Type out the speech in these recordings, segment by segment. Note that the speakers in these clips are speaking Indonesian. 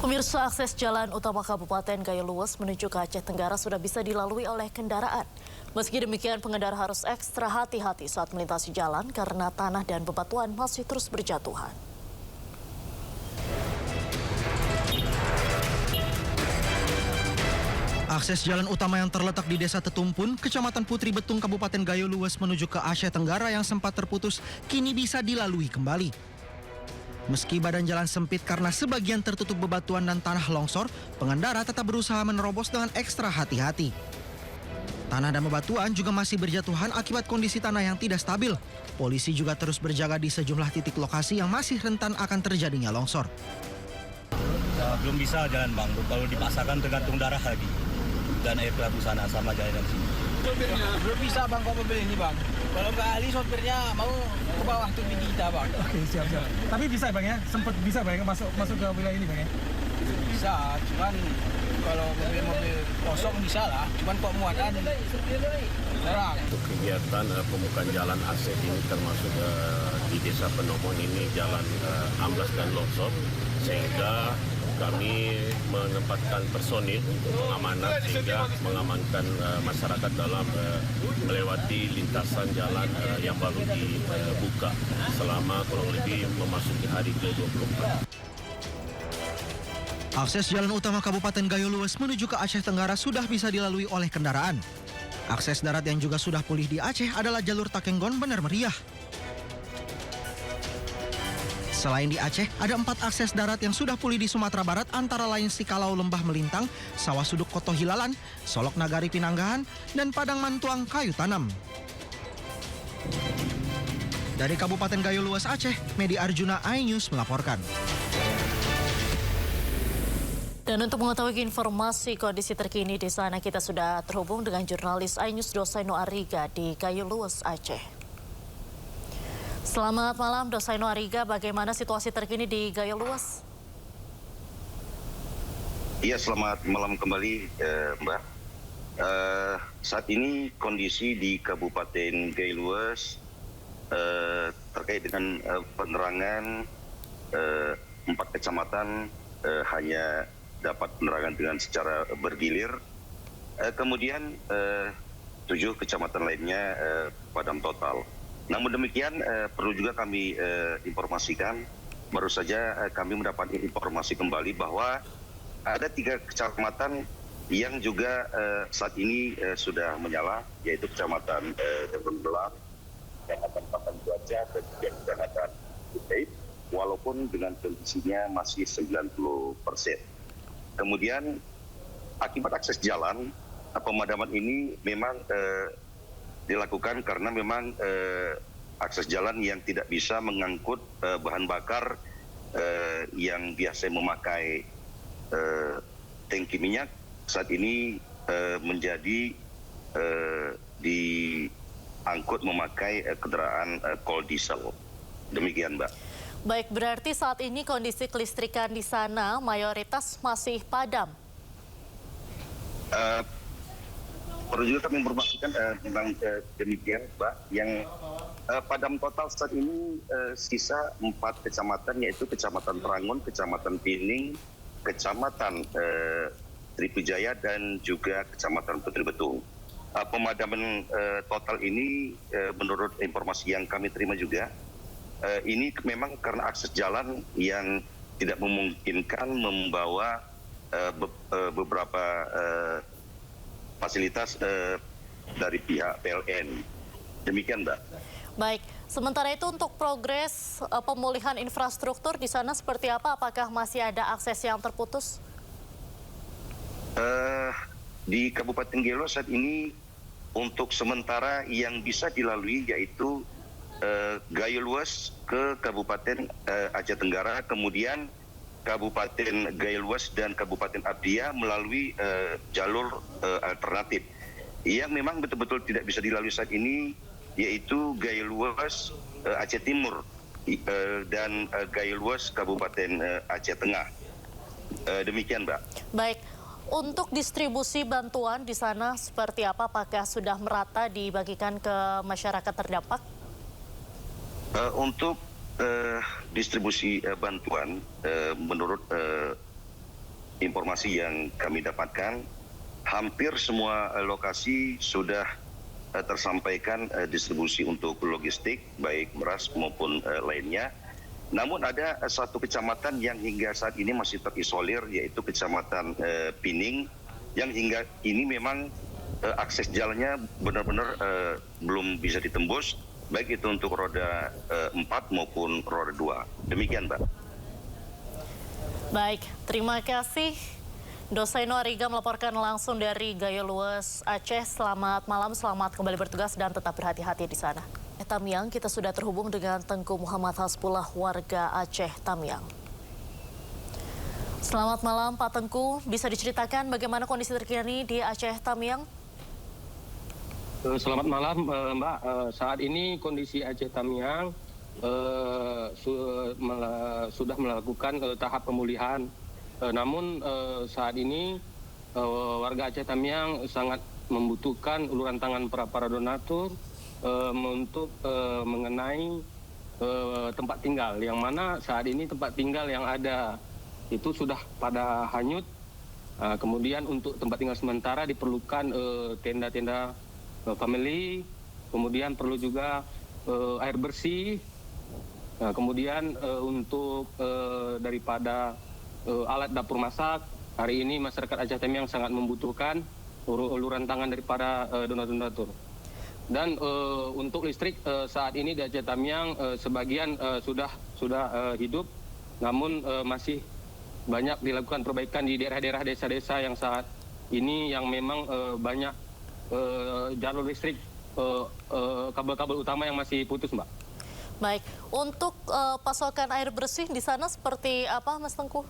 Pemirsa, akses jalan utama Kabupaten Gayo Luas menuju ke Aceh Tenggara sudah bisa dilalui oleh kendaraan. Meski demikian, pengendara harus ekstra hati-hati saat melintasi jalan karena tanah dan bebatuan masih terus berjatuhan. Akses jalan utama yang terletak di Desa Tetumpun, Kecamatan Putri Betung, Kabupaten Gayo Luas menuju ke Aceh Tenggara yang sempat terputus, kini bisa dilalui kembali. Meski badan jalan sempit karena sebagian tertutup bebatuan dan tanah longsor, pengendara tetap berusaha menerobos dengan ekstra hati-hati. Tanah dan bebatuan juga masih berjatuhan akibat kondisi tanah yang tidak stabil. Polisi juga terus berjaga di sejumlah titik lokasi yang masih rentan akan terjadinya longsor. Belum bisa jalan bang, kalau dipaksakan tergantung darah lagi. Dan air ke sana sama jalan sini. Sopirnya belum bisa bang, kok mobil ini bang. Kalau nggak ahli sopirnya mau ke bawah tuh kita bang. Oke, siap. Tapi bisa bang ya, sempat bisa bang ya masuk ke wilayah ini bang ya? Bisa, cuman kalau mobil kosong bisa lah. Cuman kok muatan jarang. Untuk kegiatan pembukaan jalan Aceh ini termasuk di Desa Penomon ini jalan amblas dan longsor, sehingga kami menempatkan personil untuk mengamankan sehingga mengamankan masyarakat dalam melewati lintasan jalan yang baru dibuka selama kurang lebih memasuki hari ke-24. Akses jalan utama Kabupaten Gayo Luas menuju ke Aceh Tenggara sudah bisa dilalui oleh kendaraan. Akses darat yang juga sudah pulih di Aceh adalah jalur Takenggon Benar Meriah. Selain di Aceh, ada 4 akses darat yang sudah pulih di Sumatera Barat, antara lain Sikalau Lembah Melintang, Sawah Suduk Koto Hilalan, Solok Nagari Pinanggahan, dan Padang Mantuang Kayu Tanam. Dari Kabupaten Gayo Luas Aceh, Medi Arjuna, iNews melaporkan. Dan untuk mengetahui informasi kondisi terkini di sana, kita sudah terhubung dengan jurnalis iNews Dosaino Ariga di Gayo Luas Aceh. Selamat malam, Dosaino Ariga. Bagaimana situasi terkini di Gayo Luas? Iya, selamat malam kembali, Mbak. Saat ini kondisi di Kabupaten Gayo Luas terkait dengan penerangan 4 kecamatan hanya dapat penerangan dengan secara bergilir. Kemudian 7 kecamatan lainnya padam total. Namun demikian perlu juga kami informasikan, baru saja kami mendapat informasi kembali bahwa ada 3 kecamatan yang juga saat ini sudah menyala, yaitu Kecamatan Belang, Kecamatan Papan Cuaca, dan juga Kecamatan Kutai, walaupun dengan kondisinya masih 90%. Kemudian akibat akses jalan, pemadaman ini memang dilakukan karena memang akses jalan yang tidak bisa mengangkut bahan bakar yang biasa memakai tangki minyak, saat ini menjadi diangkut memakai kendaraan kol diesel. Demikian, Mbak. Baik, berarti saat ini kondisi kelistrikan di sana mayoritas masih padam. Perlu juga kami informasikan tentang demikian, Mbak, yang padam total saat ini sisa 4 kecamatan, yaitu Kecamatan Rangun, Kecamatan Pining, Kecamatan Tripujaya, dan juga Kecamatan Putri Betung. Pemadaman total ini menurut informasi yang kami terima juga, ini memang karena akses jalan yang tidak memungkinkan membawa beberapa fasilitas dari pihak PLN. Demikian, Mbak. Baik, sementara itu untuk progres pemulihan infrastruktur di sana seperti apa? Apakah masih ada akses yang terputus? Di Kabupaten Gayo Luas saat ini untuk sementara yang bisa dilalui yaitu Gayo Luas ke Kabupaten Aceh Tenggara, kemudian Kabupaten Gayo Luas dan Kabupaten Abdia melalui jalur alternatif yang memang betul-betul tidak bisa dilalui saat ini, yaitu Gayo Luas Aceh Timur dan Gayo Luas Kabupaten Aceh Tengah. Demikian, Mbak. Baik, untuk distribusi bantuan di sana seperti apa? Apakah sudah merata dibagikan ke masyarakat terdampak? Untuk distribusi bantuan menurut informasi yang kami dapatkan, hampir semua lokasi sudah tersampaikan distribusi untuk logistik, baik beras maupun lainnya. Namun ada satu kecamatan yang hingga saat ini masih terisolir, yaitu Kecamatan Pining, yang hingga ini memang akses jalannya benar-benar belum bisa ditembus, baik itu untuk roda 4 maupun roda 2. Demikian, Mbak. Baik, terima kasih. Dosaino Ariga melaporkan langsung dari Gayo Lues, Aceh. Selamat malam, selamat kembali bertugas dan tetap berhati-hati di sana. Tamiang, kita sudah terhubung dengan Tengku Muhammad Hasbullah, warga Aceh Tamiang. Selamat malam Pak Tengku, bisa diceritakan bagaimana kondisi terkini di Aceh Tamiang? Selamat malam Mbak, saat ini kondisi Aceh Tamiang sudah melakukan tahap pemulihan. Namun saat ini warga Aceh Tamiang sangat membutuhkan uluran tangan para donatur untuk mengenai tempat tinggal, yang mana saat ini tempat tinggal yang ada itu sudah pada hanyut. Kemudian untuk tempat tinggal sementara diperlukan tenda-tenda family, kemudian perlu juga air bersih, kemudian untuk daripada alat dapur masak, hari ini masyarakat Aceh Tamiang sangat membutuhkan uluran tangan daripada donatur-donatur. Dan untuk listrik saat ini di Aceh Tamiang sebagian sudah hidup, namun masih banyak dilakukan perbaikan di daerah-daerah desa-desa yang saat ini yang memang banyak jalur listrik, kabel-kabel utama yang masih putus, Mbak. Baik, untuk pasokan air bersih di sana seperti apa, Mas Tengku?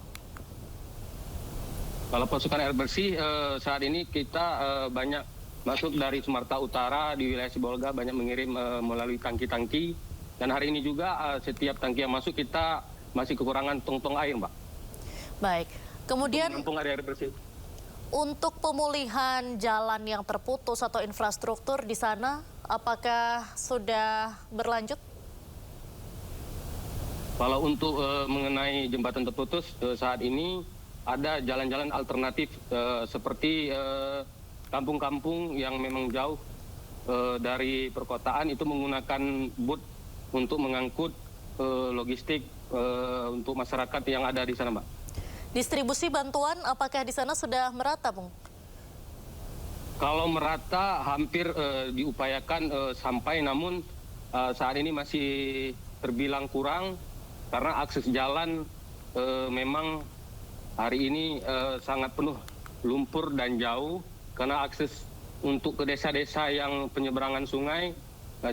Kalau pasokan air bersih saat ini kita banyak masuk dari Sumatera Utara, di wilayah Sibolga banyak mengirim melalui tangki-tangki. Dan hari ini juga setiap tangki yang masuk kita masih kekurangan tong-tong air, Mbak. Baik, kemudian menampung air bersih. Untuk pemulihan jalan yang terputus atau infrastruktur di sana, apakah sudah berlanjut? Kalau untuk mengenai jembatan terputus, saat ini ada jalan-jalan alternatif seperti kampung-kampung yang memang jauh dari perkotaan itu menggunakan boot untuk mengangkut logistik untuk masyarakat yang ada di sana, Mbak. Distribusi bantuan apakah di sana sudah merata, Bung? Kalau merata hampir diupayakan sampai, namun saat ini masih terbilang kurang karena akses jalan memang hari ini sangat penuh lumpur dan jauh, karena akses untuk ke desa-desa yang penyeberangan sungai,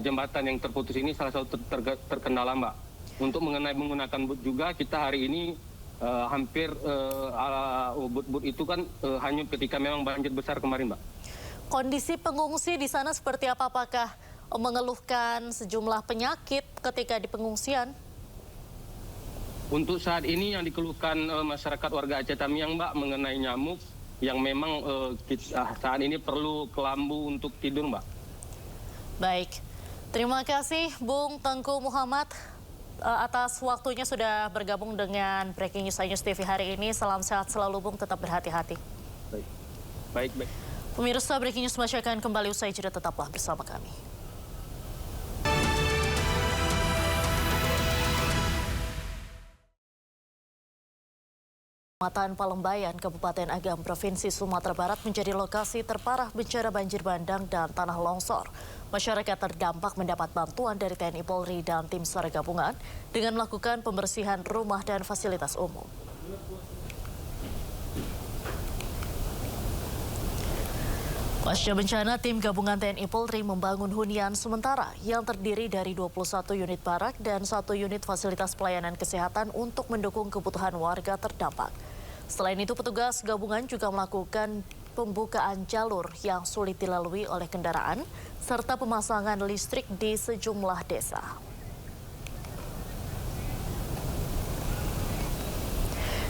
jembatan yang terputus ini salah satu terkendala, Mbak. Untuk menggunakan boot juga, kita hari ini hampir boot itu kan hanyut ketika memang banjir besar kemarin, Mbak. Kondisi pengungsi di sana seperti apa? Apakah mengeluhkan sejumlah penyakit ketika di pengungsian? Untuk saat ini yang dikeluhkan masyarakat warga Aceh Tamiang, Mbak, mengenai nyamuk yang memang saat ini perlu kelambu untuk tidur, Mbak. Baik, terima kasih Bung Tengku Muhammad atas waktunya sudah bergabung dengan Breaking News iNews TV hari ini. Salam sehat selalu, Bung, tetap berhati-hati. Baik. Pemirsa, Breaking News masih akan kembali usai jeda, tetaplah bersama kami. Kecamatan Palembayan, Kabupaten Agam, Provinsi Sumatera Barat menjadi lokasi terparah bencana banjir bandang dan tanah longsor. Masyarakat terdampak mendapat bantuan dari TNI Polri dan tim SAR gabungan dengan melakukan pembersihan rumah dan fasilitas umum. Pasca bencana, tim gabungan TNI Polri membangun hunian sementara yang terdiri dari 21 unit barak dan 1 unit fasilitas pelayanan kesehatan untuk mendukung kebutuhan warga terdampak. Selain itu, petugas gabungan juga melakukan pembukaan jalur yang sulit dilalui oleh kendaraan serta pemasangan listrik di sejumlah desa.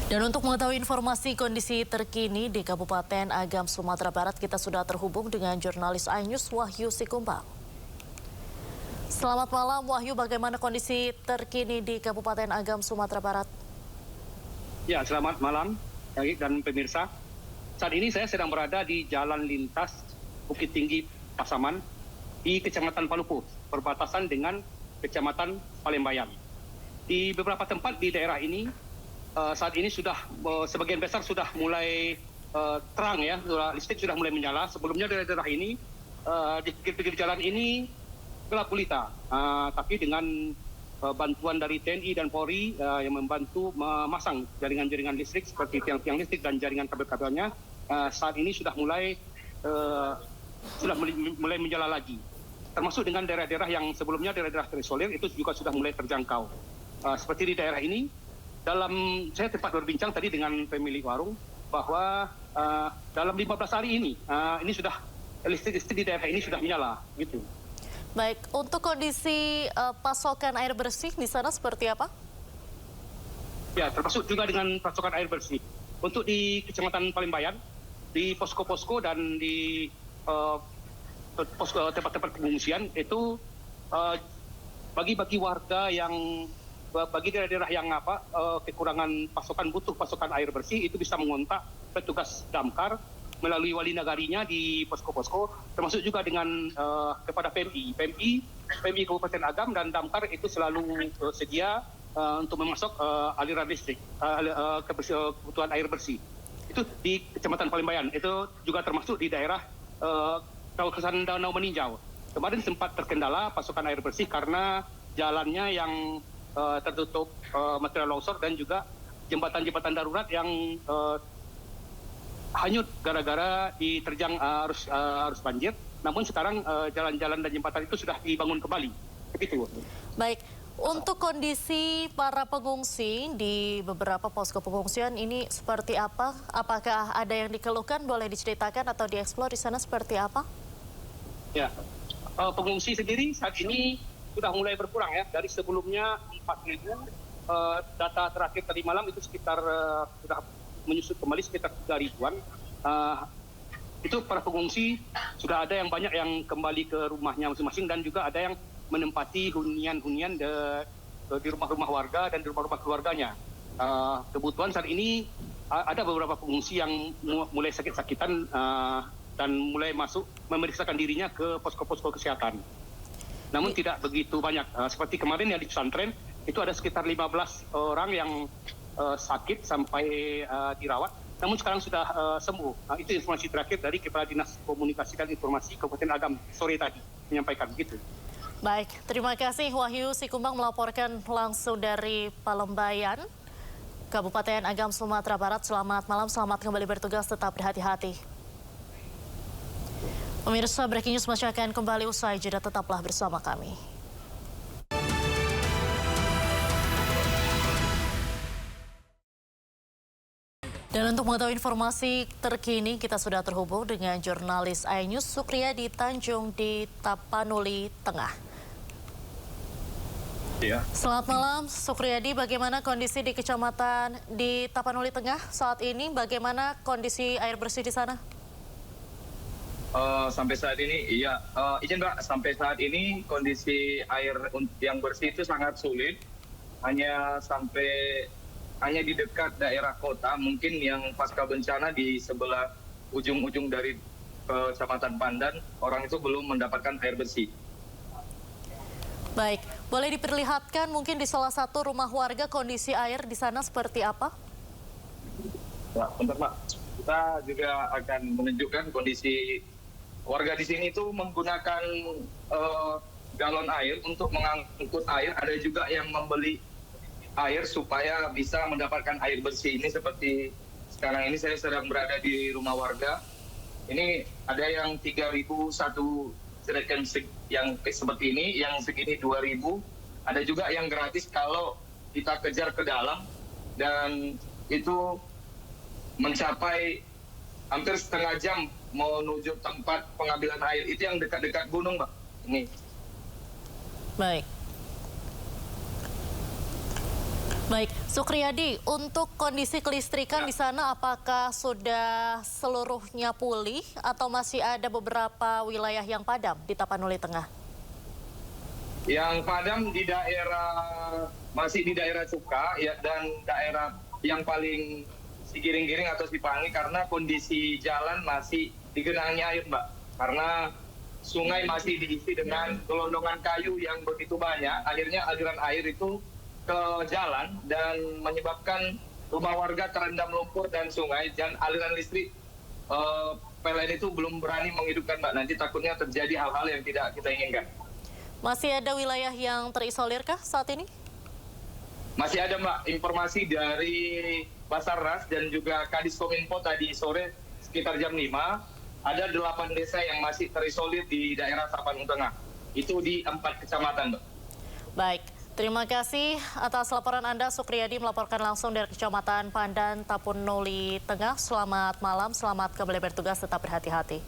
Dan untuk mengetahui informasi kondisi terkini di Kabupaten Agam, Sumatera Barat, kita sudah terhubung dengan jurnalis iNews Wahyu Sikumbang. Selamat malam, Wahyu. Bagaimana kondisi terkini di Kabupaten Agam, Sumatera Barat? Ya, selamat malam. dan pemirsa. Saat ini saya sedang berada di Jalan Lintas Bukit Tinggi Pasaman di Kecamatan Palupu, perbatasan dengan Kecamatan Palembayan. Di beberapa tempat di daerah ini saat ini sudah sebagian besar sudah mulai terang ya, listrik sudah mulai menyala. Sebelumnya daerah-daerah ini di pinggir jalan ini gelap gulita, tapi dengan bantuan dari TNI dan Polri yang membantu memasang jaringan-jaringan listrik seperti tiang-tiang listrik dan jaringan kabel-kabelnya, saat ini sudah mulai menyala lagi. Termasuk dengan daerah-daerah yang sebelumnya daerah-daerah terisolir itu juga sudah mulai terjangkau. Seperti di daerah ini, saya tempat berbincang tadi dengan pemilik warung bahwa dalam 15 hari ini sudah listrik di daerah ini sudah menyala, gitu. Baik, untuk kondisi pasokan air bersih di sana seperti apa? Ya, termasuk juga dengan pasokan air bersih. Untuk di Kecamatan Palembayan, di posko-posko dan di tempat-tempat pengungsian itu bagi warga yang bagi daerah-daerah yang kekurangan butuh pasokan air bersih itu bisa mengontak petugas damkar melalui wali nagarinya di posko-posko, termasuk juga dengan kepada PMI Kabupaten Agam dan damkar itu selalu sedia untuk memasok aliran listrik, kebutuhan air bersih. Itu di Kecamatan Palembayan, itu juga termasuk di daerah kawasan Danau Meninjau. Kemarin sempat terkendala pasokan air bersih karena jalannya yang tertutup material longsor dan juga jembatan-jembatan darurat yang hanyut gara-gara diterjang arus banjir. Namun sekarang jalan-jalan dan jembatan itu sudah dibangun kembali. Begitu. Baik, untuk kondisi para pengungsi di beberapa posko pengungsian ini seperti apa? Apakah ada yang dikeluhkan? Boleh diceritakan atau dieksplor di sana seperti apa? Ya, pengungsi sendiri saat ini sudah mulai berkurang ya. Dari sebelumnya 4.000, data terakhir tadi malam itu sekitar sudah menyusut kembali sekitar 3.000-an. Itu para pengungsi sudah ada yang banyak yang kembali ke rumahnya masing-masing dan juga ada yang menempati hunian-hunian di rumah-rumah warga dan di rumah-rumah keluarganya. Kebutuhan saat ini ada beberapa pengungsi yang mulai sakit-sakitan dan mulai masuk memeriksakan dirinya ke posko-posko kesehatan. Namun tidak begitu banyak. Seperti kemarin yang di pesantren itu ada sekitar 15 orang yang sakit sampai dirawat, namun sekarang sudah sembuh. Itu informasi terakhir dari Kepala Dinas Komunikasi dan Informasi Kabupaten Agam sore tadi menyampaikan begitu. Baik, terima kasih Wahyu Sikumbang melaporkan langsung dari Palembayan, Kabupaten Agam, Sumatera Barat. Selamat malam, selamat kembali bertugas, tetap berhati-hati. Pemirsa, Breaking News masih akan kembali usai jeda, tetaplah bersama kami. Dan untuk mengetahui informasi terkini, kita sudah terhubung dengan jurnalis iNews Sukriyadi Tanjung di Tapanuli Tengah. Ya. Selamat malam, Sukriyadi. Bagaimana kondisi di kecamatan di Tapanuli Tengah saat ini? Bagaimana kondisi air bersih di sana? Sampai saat ini, iya. Izin Mbak, sampai saat ini kondisi air yang bersih itu sangat sulit. Hanya di dekat daerah kota, mungkin yang pasca bencana di sebelah ujung-ujung dari Kecamatan Pandan, orang itu belum mendapatkan air bersih. Baik, boleh diperlihatkan mungkin di salah satu rumah warga kondisi air di sana seperti apa? Ya, bentar Pak. Kita juga akan menunjukkan kondisi warga di sini itu menggunakan galon air untuk mengangkut air. Ada juga yang membeli air supaya bisa mendapatkan air bersih. Ini seperti sekarang ini saya sedang berada di rumah warga. Ini ada yang 3.000 satu jerigen yang seperti ini, yang segini 2.000. Ada juga yang gratis kalau kita kejar ke dalam, dan itu mencapai hampir setengah jam menuju tempat pengambilan air. Itu yang dekat-dekat gunung, Mbak. Ini. Baik, Sukriyadi, untuk kondisi kelistrikan di sana apakah sudah seluruhnya pulih atau masih ada beberapa wilayah yang padam di Tapanuli Tengah? Yang padam masih di daerah Cuka ya, dan daerah yang paling Giring-Giring atau Cipangi karena kondisi jalan masih digenangi air, Mbak. Karena sungai masih diisi dengan gelondongan kayu yang begitu banyak, akhirnya aliran air itu ke jalan dan menyebabkan rumah warga terendam lumpur dan sungai, dan aliran listrik PLN itu belum berani menghidupkan, Mbak. Nanti takutnya terjadi hal-hal yang tidak kita inginkan. Masih ada wilayah yang terisolirkah saat ini? Masih ada, Mbak, informasi dari Basarnas dan juga Kadiskominfo tadi sore sekitar jam 5, ada 8 desa yang masih terisolir di daerah Tapanuli Tengah. Itu di 4 kecamatan, Mbak. Baik, terima kasih atas laporan Anda. Sukriyadi melaporkan langsung dari Kecamatan Pandan, Tapanuli Tengah. Selamat malam, selamat kembali bertugas, tetap berhati-hati.